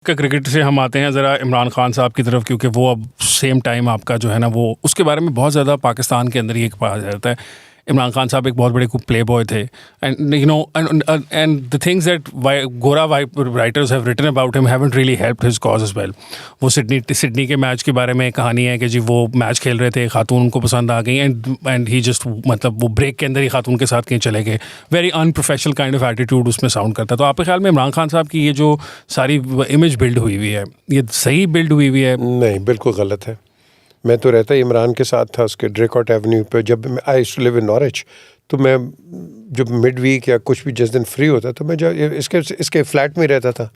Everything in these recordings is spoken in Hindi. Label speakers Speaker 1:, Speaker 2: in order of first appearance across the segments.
Speaker 1: क्रिकेट से हम आते हैं ज़रा इमरान खान साहब की तरफ, क्योंकि वो अब सेम टाइम आपका जो है ना वो उसके बारे में बहुत ज़्यादा पाकिस्तान के अंदर ही एक पाया जाता है। इमरान खान साहब एक बहुत बड़े प्ले बॉय थे, and you know and the things that गोरा writers have written about him haven't really helped his cause as well. वो सिडनी के मैच के बारे में कहानी है कि जी वो मैच खेल रहे थे, खातून उनको पसंद आ गई एंड ही जस्ट मतलब वो ब्रेक के अंदर ही खातून के साथ कहीं चले गए। Very unprofessional kind of attitude उसमें साउंड करता है। तो आपके ख्याल में इमरान खान साहब की ये जो सारी इमेज बिल्ड हुई हुई है, ये सही बिल्ड हुई हुई है?
Speaker 2: नहीं, बिल्कुल गलत है। मैं तो रहता ही इमरान के साथ था उसके ड्रेकॉट एवेन्यू पे। जब I used to live in Norwich, तो मैं जब मिड वीक या कुछ भी जिस दिन फ्री होता तो मैं इसके फ्लैट में रहता था।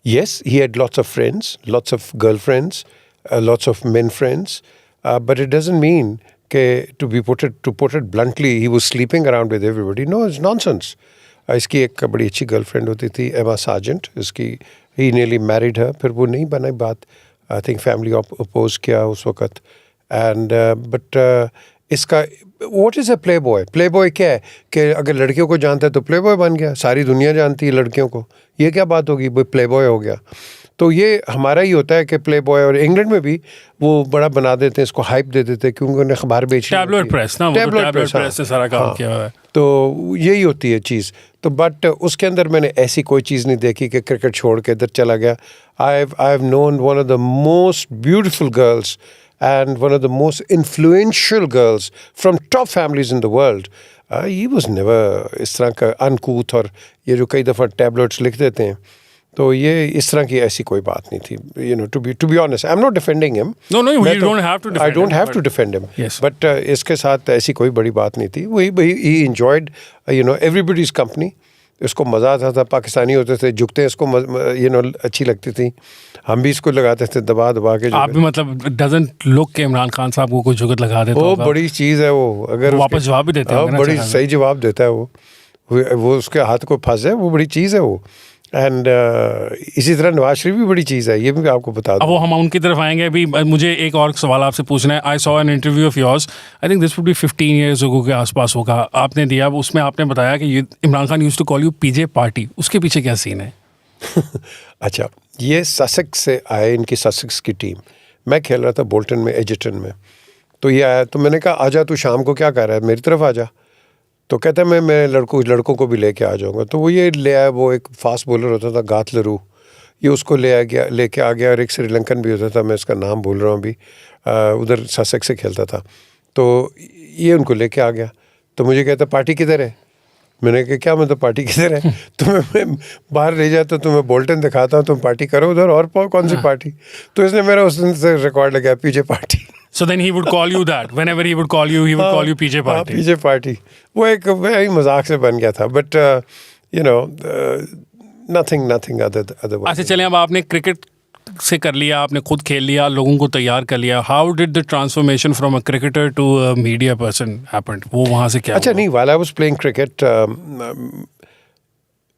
Speaker 2: Yes, he had lots of friends, lots of girl friends, lots of men friends, but it doesn't mean के to put it bluntly he was sleeping around with everybody. No, it's nonsense. इसकी एक बड़ी अच्छी गर्लफ्रेंड होती थी, एमा सार्जेंट। इसकी ही नियरली मैरिड है, फिर वो नहीं बनाई बात। आई थिंक फैमिली अपोज किया उस वक़्त। एंड बट इसका what is a play boy? Play boy क्या है कि अगर लड़कियों को जानता है तो प्ले बॉय बन गया। सारी दुनिया जानती है लड़कियों को, ये क्या बात होगी भाई प्ले बॉय हो गया? तो ये हमारा ही होता है कि प्ले बॉय। और इंग्लैंड में भी वो बड़ा बना देते हैं, इसको हाइप दे देते हैं, क्योंकि उन्हें अखबार बेचनी होती है।
Speaker 1: टैबलॉइड प्रेस ना, टैबलॉइड प्रेस से सारा काम किया हुआ है।
Speaker 2: तो यही होती है चीज़। तो बट उसके अंदर मैंने ऐसी कोई चीज़ नहीं देखी कि क्रिकेट छोड़ के इधर चला गया। I have known one of the most beautiful girls and one of the most influential girls from top families in the world. He was never इस तरह का अनकूथ, और ये जो कई दफ़ा टैबलेट्स लिख देते हैं, तो ये इस तरह की ऐसी कोई बात नहीं थी। You know, to be honest, I'm not defending him.
Speaker 1: No, you don't have to defend him.
Speaker 2: I don't have to defend him.
Speaker 1: Yes.
Speaker 2: But इसके साथ ऐसी कोई बड़ी बात नहीं थी। He enjoyed, everybody's company. इसको मज़ा आता था। पाकिस्तानी होते थे, झुकते इसको अच्छी लगती थी। हम भी इसको लगाते थे दबा के।
Speaker 1: आप भी मतलब डजंट लुक के इमरान खान साहब को कोई जुगत लगा देता
Speaker 2: वो बड़ी चीज़ है वो। अगर
Speaker 1: वापस जवाब भी देते हैं,
Speaker 2: बड़ी सही जवाब देता है वो उसके हाथ को फंस है, वो बड़ी चीज़ है वो। एंड इसी तरह नवाज शरीफ भी बड़ी चीज़ है, ये भी आपको बता दूं।
Speaker 1: अब वो हम उनकी तरफ आएंगे। अभी मुझे एक और सवाल आपसे पूछना है। I saw an interview of yours, I think this would be 15 years ago के आसपास होगा, आपने दिया। उसमें आपने बताया कि Imran Khan used to call you PJ party. उसके पीछे क्या सीन है?
Speaker 2: अच्छा, ये ससेक्स से आए, इनकी ससेक्स की टीम। मैं खेल रहा था बोल्टन में, एजिटन में। तो ये आया, तो मैंने कहा आजा तू शाम को क्या कर रहा है, मेरी तरफ आजा। तो कहता है मैं लड़कों को भी लेके आ जाऊंगा। तो वो ये ले आया, वो एक फास्ट बॉलर होता था गाथ लरू, ये उसको लेके आ गया। और एक श्रीलंकन भी होता था, मैं उसका नाम भूल रहा हूँ अभी, उधर ससेक्स से खेलता था। तो ये उनको लेके आ गया। तो मुझे कहता पार्टी किधर है? मैंने कहा क्या मतलब पार्टी किधर है? तुम्हें बाहर ले जाता, तुम्हें बोल्टन दिखाता हूँ, तुम पार्टी करो उधर। और कौन सी पार्टी? तो इसने मेरा उस दिन से रिकॉर्ड लगाया, पीजे party.
Speaker 1: So then he would call you that. Whenever he would call you, he would call you PJ Party.
Speaker 2: PJ Party. वो एक मजाक से बन गया था, but nothing otherwise.
Speaker 1: अच्छा चलें, अब आपने क्रिकेट से कर लिया, आपने खुद खेल लिया, लोगों को तैयार कर लिया। How did the transformation from a cricketer to a media person happened? वो वहाँ से क्या?
Speaker 2: अच्छा नहीं, while I was playing cricket,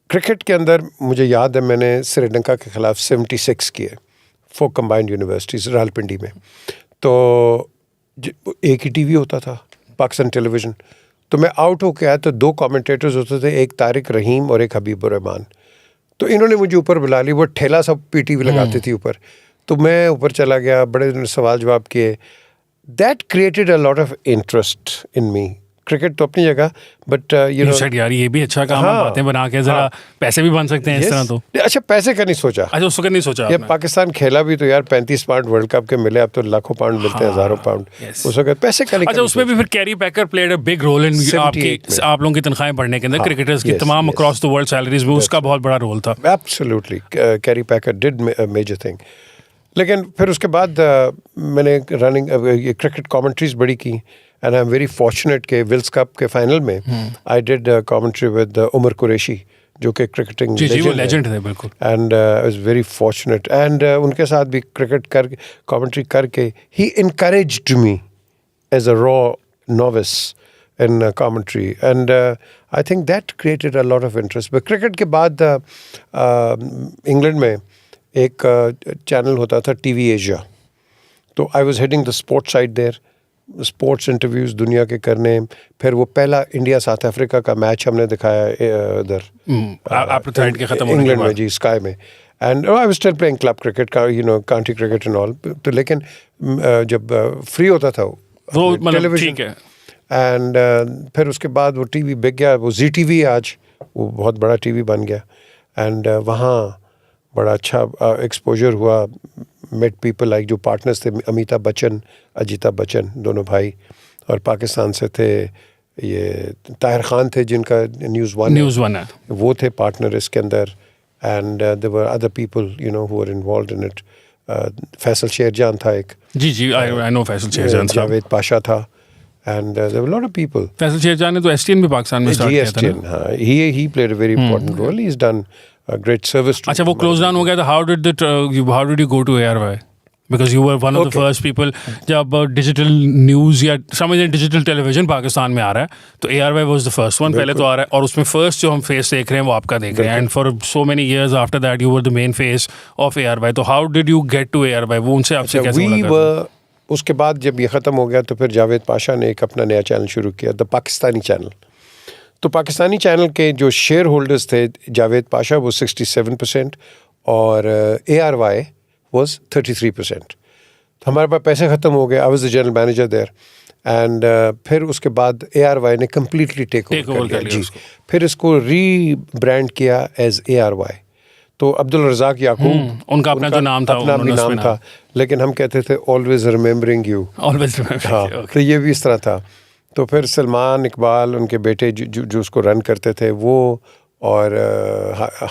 Speaker 2: cricket के अंदर मुझे याद है मैंने श्रीलंका के खिलाफ 76 किए फॉर कंबाइंड यूनिवर्सिटीज़ रावलपिंडी में। तो एक ही टीवी होता था, पाकिस्तान टेलीविज़न। तो मैं आउट होके आया तो 2 कमेंटेटर्स होते थे, एक तारिक रहीम और एक हबीबुर रहमान। तो इन्होंने मुझे ऊपर बुला ली, वो ठेला सब पीटीवी लगाती थी ऊपर। तो मैं ऊपर चला गया, बड़े सवाल जवाब किए। That created a lot of interest in me. Cricket तो अपनी जगह, बट
Speaker 1: यार ये भी अच्छा काम है, बातें बना के जरा पैसे भी बन सकते हैं इस तरह। तो
Speaker 2: अच्छा, पैसे का नहीं सोचा।
Speaker 1: अच्छा, उसको नहीं सोचा
Speaker 2: ये पाकिस्तान खेला भी तो यार 35 पाउंड वर्ल्ड कप के मिले, अब तो लाखों पाउंड मिलते हैं, हज़ारों पाउंड। उस वक्त पैसे का नहीं।
Speaker 1: अच्छा, उसमें भी फिर Kerry Packer played a big role in आप लोगों की तनख्वाहें बढ़ने के अंदर, क्रिकेटर्स की तमाम अक्रॉस द वर्ल्ड सैलरीज में उसका बहुत बड़ा रोल था।
Speaker 2: Absolutely, Kerry Packer did major thing. लेकिन फिर उसके बाद मैंने क्रिकेट कमेंट्रीज बड़ी की। And I'm very fortunate कि विल्स कप के फाइनल में I did commentary with Umar Qureshi, जो कि क्रिकेटिंग
Speaker 1: लेजेंड थे बिल्कुल।
Speaker 2: And I was very fortunate, and उनके साथ भी कमेंट्री करके he encouraged me as a raw novice in commentary, and I think that created a lot of interest. But cricket के बाद इंग्लैंड में एक चैनल होता था टीवी एशिया। तो I was heading the sports side there, sports interviews दुनिया के करने। फिर वो पहला इंडिया साउथ अफ्रीका का मैच हमने दिखाया उधर
Speaker 1: एपार्थाइड के ख़त्म होने के
Speaker 2: इंग्लैंड
Speaker 1: बाद
Speaker 2: में, जी, स्काई में। And I was still playing club cricket का, काउंटी क्रिकेट एंड ऑल. तो लेकिन जब फ्री होता था
Speaker 1: वो मतलब ठीक है.
Speaker 2: एंड फिर उसके बाद वो टीवी बिक गया, वो जी टीवी आज वो बहुत बड़ा टीवी बन गया. एंड वहाँ बड़ा अच्छा एक्सपोजर हुआ. मेट पीपल लाइक जो पार्टनर्स थे, अमिताभ बच्चन, अजिताभ बच्चन, दोनों भाई. और पाकिस्तान से थे ये ताहिर खान थे जिनका न्यूज़ वन
Speaker 1: है,
Speaker 2: वो थे पार्टनर इसके अंदर. And there were other people who were involved in it. Faisal Sherjan था एक.
Speaker 1: जी आई नो फैसल शेरजान.
Speaker 2: जावेद पाशा था. And there were lot of people.
Speaker 1: Faisal Sherjan ने तो एसटीएन भी पाकिस्तान में स्टार्ट किया था.
Speaker 2: एसटीएन, हाँ, he played a very important role. He is done a great service.
Speaker 1: अच्छा, वो क्लोज डाउन हो गया था. how did you go to ARY? Because you were one of the first people. जब डिजिटल न्यूज़ या समझें डिजिटल टेलीविजन पाकिस्तान में आ रहा है तो ARY was the first one. पहले तो आ रहा है और उसमें फर्स्ट जो हम फेस देख रहे हैं वो आपका देख रहे हैं. And for so many years after that you were the main face of ARY. तो how did you get to ARY? वो उनसे आपसे कैसे मुलाकात?
Speaker 2: उसके बाद जब ये ख़त्म हो गया तो फिर जावेद पाशा ने एक अपना नया चैनल शुरू किया, द पाकिस्तानी चैनल. तो पाकिस्तानी चैनल के जो शेयर होल्डर्स थे, जावेद पाशा वो 67% और ARY वॉज 33%. तो हमारे पास पैसे ख़त्म हो गए. I was the general manager there. And फिर उसके बाद ARY ने कम्प्लीटली टेक ओवर कर लिया. फिर इसको री-ब्रांड किया एज ARY. तो अब्दुल रज़ाक याकूब
Speaker 1: उनका अपना जो नाम था,
Speaker 2: अपना भी नाम था, लेकिन हम कहते थे ऑलवेज रिमेम्बरिंग यू. हाँ, तो ये भी इस तरह था. तो फिर सलमान इकबाल, उनके बेटे जो उसको रन करते थे, वो और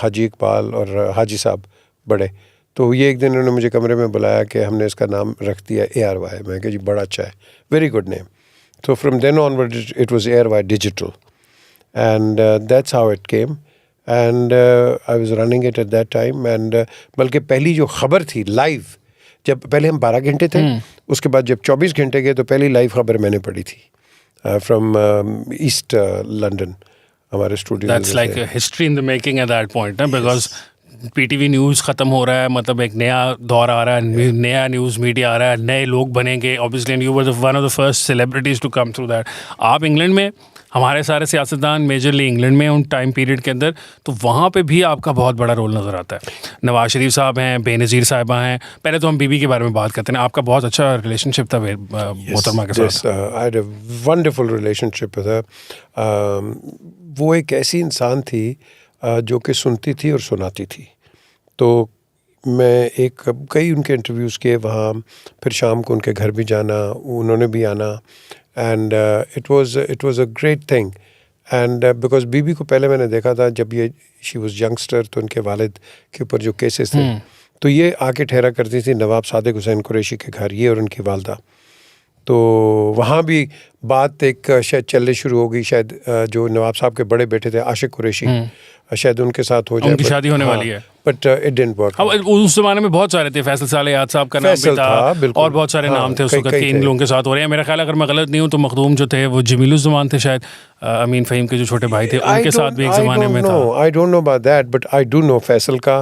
Speaker 2: हाजी इकबाल और हाजी साहब बड़े. तो ये एक दिन उन्होंने मुझे कमरे में बुलाया कि हमने इसका नाम रख दिया ARY. मैं कहा जी बड़ा अच्छा है, वेरी गुड नेम. तो from then onward it was ARY digital and that's how it came. And I was running it at that time. And बल्कि पहली जो खबर थी लाइव, जब पहले हम 12 घंटे थे, उसके बाद जब 24 घंटे गए तो पहली लाइव खबर मैंने पढ़ी थी from East London, हमारे studio.
Speaker 1: That's like a history in the making at that point, because PTV news ख़त्म हो रहा है, मतलब एक नया दौर आ रहा है, नया न्यूज़ मीडिया आ रहा है, नए लोग बनेंगे obviously. And you were one of the first celebrities to come through that. आप इंग्लैंड में, हमारे सारे सियासतदान मेजरली इंग्लैंड में उन टाइम पीरियड के अंदर, तो वहाँ पे भी आपका बहुत बड़ा रोल नज़र आता है. नवाज शरीफ साहब हैं, बेनज़ीर साहिबा हैं. पहले तो हम बीबी के बारे में बात करते हैं. आपका बहुत अच्छा रिलेशनशिप था मोहतरमा के साथ.
Speaker 2: I had a wonderful relationship with her. वो एक ऐसी इंसान थी जो कि सुनती थी और सुनाती थी. तो मैं कई उनके इंटरव्यूज़ किए वहाँ, फिर शाम को उनके घर भी जाना, उन्होंने भी आना. And it was a great thing. And because Bibi को पहले मैंने देखा था जब ये शी वाज यंगस्टर, तो उनके वालिद के ऊपर जो केसेस थे, तो ये आके ठहरा करती थी नवाब सादिक हुसैन कुरैशी के घर, ये और उनकी वालदा. तो वहाँ भी बात एक शायद चलने शुरू हो गई. शायद जो नवाब साहब के बड़े बेटे थे आशिक कुरैशी, शायद उनके साथ हो जाए,
Speaker 1: उनकी शादी होने वाली है,
Speaker 2: बट इट डिडंट वर्क.
Speaker 1: उस जमाने में बहुत सारे थे. फैसल सालेयात साहब का नाम भी था और बहुत सारे नाम थे उस वक्त के इन लोगों के साथ हो रहे हैं. मेरा ख्याल अगर मैं गलत नहीं हूँ तो मखदूम जो थे वो जमीलुज़्ज़मान थे, शायद अमीन फ़हीम के जो छोटे भाई थे, उनके साथ भी एक ज़माने में था.
Speaker 2: I don't know about that, but I do know Faisal का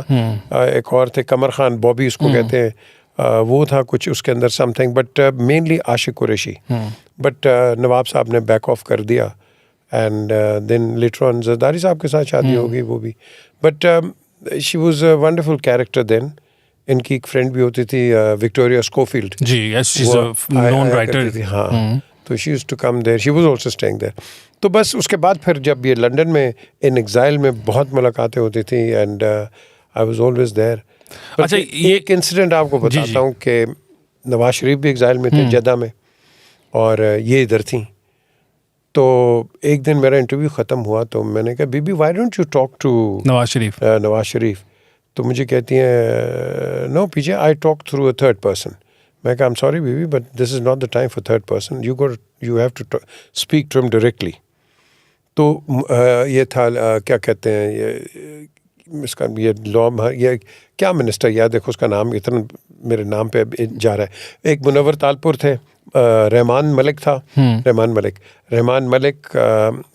Speaker 2: एक और थे, कमर खान, बॉबी उसको कहते हैं, वो था कुछ उसके अंदर something, but mainly Ashiq Qureshi. But Nawab साहब ने बैक ऑफ कर दिया. And then later on Zardari साहब के साथ शादी हो गई वो भी. But she was a wonderful character then. इनकी एक फ्रेंड भी होती थी विक्टोरिया स्कोफील्ड.
Speaker 1: जी, yes, she is a known writer.
Speaker 2: हाँ, तो she used to come there, she was also staying there. तो बस उसके बाद फिर जब ये लंदन में इन एग्जाइल में बहुत मुलाकातें होती थी and I was always there. अच्छा, ये एक इंसिडेंट आपको बताता हूँ कि नवाज शरीफ भी एग्जाइल में थे जद्दा में और ये इधर थी. तो एक दिन मेरा इंटरव्यू ख़त्म हुआ तो मैंने कहा Bibi why don't you talk to Nawaz Sharif. तो मुझे कहती हैं no PJ, I talk through a third person. मैं कहा I am sorry Bibi but this is not the time for third person, you have to speak to him directly. तो ये था क्या कहते हैं ये इसका ये लॉ, ये क्या मिनिस्टर याद, देखो उसका नाम इतना मेरे नाम पे जा रहा है. एक मुनव्वर तालपुर थे, रहमान मलिक था, रहमान मलिक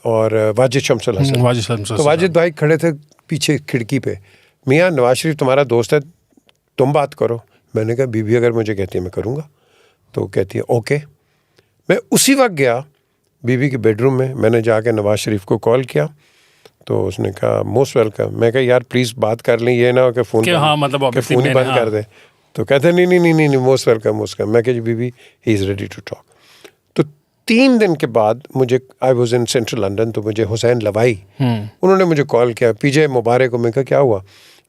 Speaker 2: और वाजिद शमसुल हसन. तो वाजिद भाई खड़े थे पीछे खिड़की पे. मियाँ नवाज शरीफ तुम्हारा दोस्त है, तुम बात करो. मैंने कहा बीबी अगर मुझे कहती है मैं करूँगा. तो कहती है ओके. मैं उसी वक्त गया बीबी के बेडरूम में, मैंने जाके नवाज शरीफ को कॉल किया. तो उसने कहा मोस्ट वेलकम। मैं कहा यार प्लीज़ बात कर लें, ये ना हो कि फ़ोन
Speaker 1: हाँ मतलब
Speaker 2: कि फ़ोन ही बंद कर दे। तो कहते नहीं मोस्ट वेलकम उसका। मैं कहा जी Bibi he is ready to talk. तो 3 दिन के बाद मुझे, I was in central London, तो मुझे हुसैन लवाई उन्होंने मुझे कॉल किया, पीजे मुबारक को। मैं कहा क्या हुआ?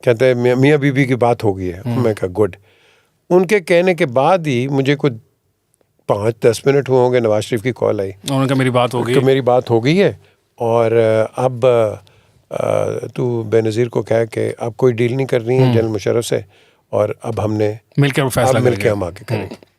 Speaker 2: कहते हैं मियाँ बीबी की बात हो गई है। मैं कहा गुड। उनके कहने के बाद ही मुझे कुछ 5-10 मिनट हुए होंगे, नवाज शरीफ की कॉल आई।
Speaker 1: उन्होंने कहा मेरी बात हो गई,
Speaker 2: तो मेरी बात हो गई है और अब तू बेनज़ीर को कह के अब कोई डील नहीं करनी है जनरल मुशर्रफ से, और अब हमने
Speaker 1: मिलकर फैसला
Speaker 2: मिलकर हम आके करेंगे।